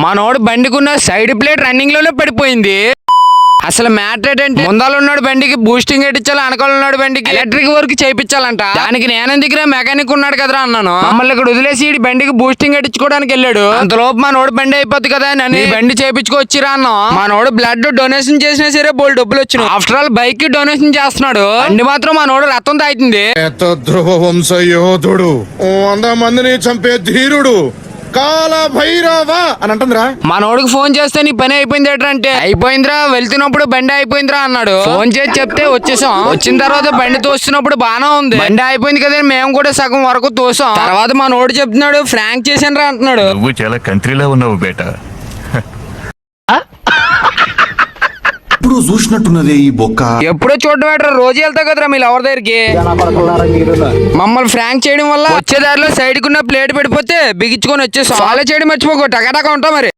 మనోడు బండికున్న side plate running లోనే పడిపోయింది. అసలు మ్యాటర్ ఏంటంటే ముందర ఉన్నాడు బండికి బూస్టింగ్ ఎట్టించాలి, వెనకాల ఉన్నాడు బండికి ఎలక్ట్రిక్ వర్క్ చేయించాలంట. దానికి నేనెందుకు మెకానిక్ ఉన్నాడు కదరా అన్నాను. మమ్మల్ని ఇక్కడ వదిలేసి ఈ బండికి బూస్టింగ్ ఎట్టించుకోవడానికి వెళ్ళాడు. అంతలోపు మా నోడు బండి అయిపోద్ది కదా అని బండి చేయించుకొచ్చిరా అన్నాం. మా నోడు బ్లడ్ డొనేషన్ చేసినా సరే బోల్ డబ్బులు వచ్చినాయి. ఆఫ్టర్ ఆల్ బైక్ కి డొనేషన్ చేస్తున్నాడు. బండి మాత్రం మా నోడు రక్తం తాగుతుంది. ధ్రువ వంశ యోధుడు, 100 మందిని చంపే ధీరుడు, కాల భైరవ అని అంటుందిరా. మా నోడికి ఫోన్ చేస్తే నీ పని అయిపోయింది అంటే అయిపోయిందిరా, వెళ్తున్నప్పుడు బండి అయిపోయిందిరా అన్నాడు. ఫోన్ చేసి చెప్తే వచ్చేసాం. వచ్చిన తర్వాత బండి తోస్తున్నప్పుడు బానే ఉంది, బండి అయిపోయింది కదా మేము కూడా సగం వరకు తోసాం. తర్వాత మా నోడు చెప్తున్నాడు ఫ్రాంక్ చేశాను రా అంటున్నాడు. నువ్వు చాలా కంట్రీలో ఉన్నావు బేటా. ఎప్పుడు చూసినట్టున్నదే ఈ బొక్క. ఎప్పుడో చూడడం ఏంట్రా, రోజు వెళ్తావు కదరా మీ లవర్ దగ్గరికి. మమ్మల్ని ఫ్రాంక్ చేయడం వల్ల వచ్చే దారిలో సైడ్ కున్న ప్లేట్ పడిపోతే బిగించుకొని వచ్చేసాం. ఫాలో చేయడం మర్చిపోకో, టకాటకా ఉంటాం మరి.